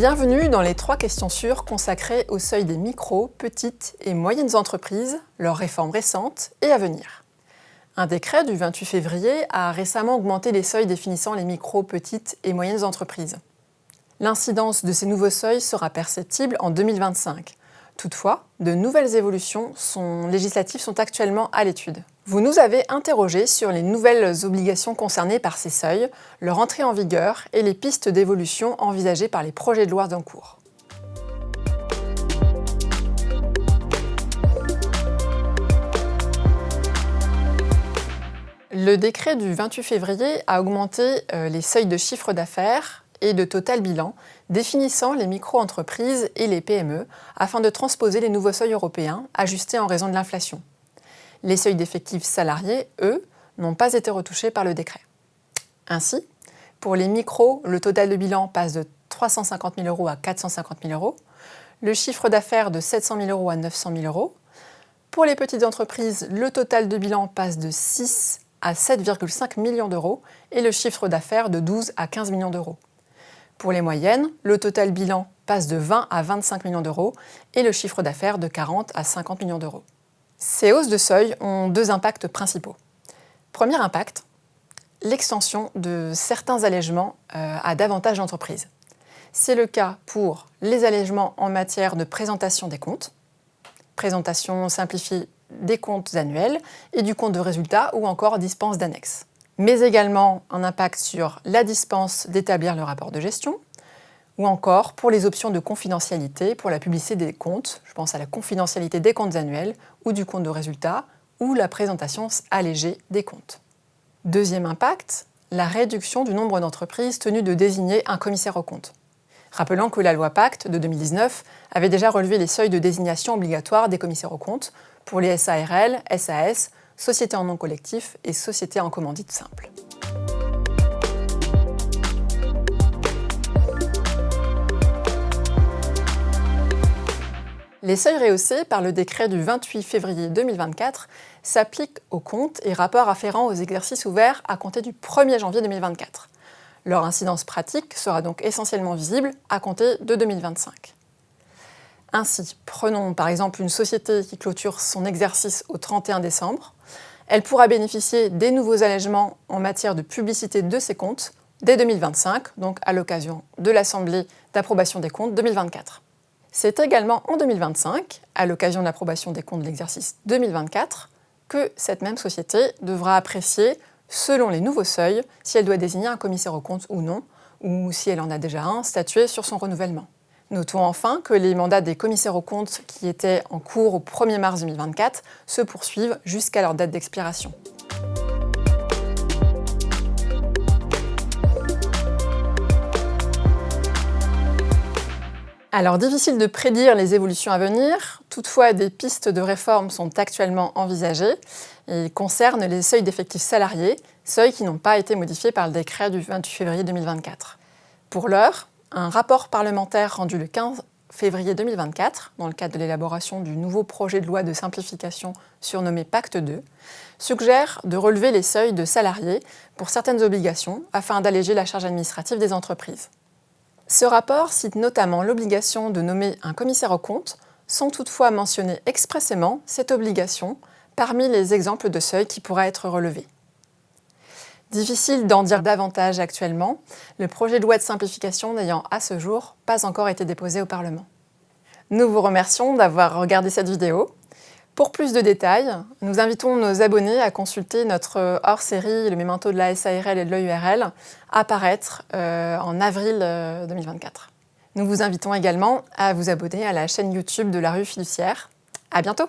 Bienvenue dans les 3 questions sûres consacrées au seuil des micro, petites et moyennes entreprises, leurs réformes récentes et à venir. Un décret du 28 février a récemment augmenté les seuils définissant les micro, petites et moyennes entreprises. L'incidence de ces nouveaux seuils sera perceptible en 2025. Toutefois, de nouvelles évolutions législatives sont actuellement à l'étude. Vous nous avez interrogé sur les nouvelles obligations concernées par ces seuils, leur entrée en vigueur et les pistes d'évolution envisagées par les projets de loi en cours. Le décret du 28 février a augmenté les seuils de chiffre d'affaires et de total bilan, définissant les micro-entreprises et les PME, afin de transposer les nouveaux seuils européens ajustés en raison de l'inflation. Les seuils d'effectifs salariés, eux, n'ont pas été retouchés par le décret. Ainsi, pour les micros, le total de bilan passe de 350 000 € à 450 000 €, le chiffre d'affaires de 700 000 € à 900 000 €. Pour les petites entreprises, le total de bilan passe de 6 à 7,5 millions d'euros et le chiffre d'affaires de 12 à 15 millions d'euros. Pour les moyennes, le total bilan passe de 20 à 25 millions d'euros et le chiffre d'affaires de 40 à 50 millions d'euros. Ces hausses de seuil ont 2 impacts principaux. Premier impact, l'extension de certains allègements à davantage d'entreprises. C'est le cas pour les allègements en matière de présentation des comptes, présentation simplifiée des comptes annuels et du compte de résultat ou encore dispense d'annexes. Mais également un impact sur la dispense d'établir le rapport de gestion ou encore pour les options de confidentialité pour la publicité des comptes, je pense à la confidentialité des comptes annuels ou du compte de résultat ou la présentation allégée des comptes. Deuxième impact, la réduction du nombre d'entreprises tenues de désigner un commissaire aux comptes. Rappelons que la loi Pacte de 2019 avait déjà relevé les seuils de désignation obligatoires des commissaires aux comptes pour les SARL, SAS, sociétés en nom collectif et sociétés en commandite simple. Les seuils rehaussés par le décret du 28 février 2024 s'appliquent aux comptes et rapports afférents aux exercices ouverts à compter du 1er janvier 2024. Leur incidence pratique sera donc essentiellement visible à compter de 2025. Ainsi, prenons par exemple une société qui clôture son exercice au 31 décembre. Elle pourra bénéficier des nouveaux allègements en matière de publicité de ses comptes dès 2025, donc à l'occasion de l'Assemblée d'approbation des comptes 2024. C'est également en 2025, à l'occasion de l'approbation des comptes de l'exercice 2024, que cette même société devra apprécier, selon les nouveaux seuils, si elle doit désigner un commissaire aux comptes ou non, ou si elle en a déjà un, statuer sur son renouvellement. Notons enfin que les mandats des commissaires aux comptes qui étaient en cours au 1er mars 2024 se poursuivent jusqu'à leur date d'expiration. Alors, difficile de prédire les évolutions à venir, toutefois des pistes de réforme sont actuellement envisagées et concernent les seuils d'effectifs salariés, seuils qui n'ont pas été modifiés par le décret du 28 février 2024. Pour l'heure, un rapport parlementaire rendu le 15 février 2024, dans le cadre de l'élaboration du nouveau projet de loi de simplification surnommé Pacte 2, suggère de relever les seuils de salariés pour certaines obligations afin d'alléger la charge administrative des entreprises. Ce rapport cite notamment l'obligation de nommer un commissaire aux comptes, sans toutefois mentionner expressément cette obligation parmi les exemples de seuils qui pourraient être relevés. Difficile d'en dire davantage actuellement, le projet de loi de simplification n'ayant à ce jour pas encore été déposé au Parlement. Nous vous remercions d'avoir regardé cette vidéo. Pour plus de détails, nous invitons nos abonnés à consulter notre hors-série Le Memento de la SARL et de l'EURL à paraître en avril 2024. Nous vous invitons également à vous abonner à la chaîne YouTube de la Revue Fiduciaire. À bientôt!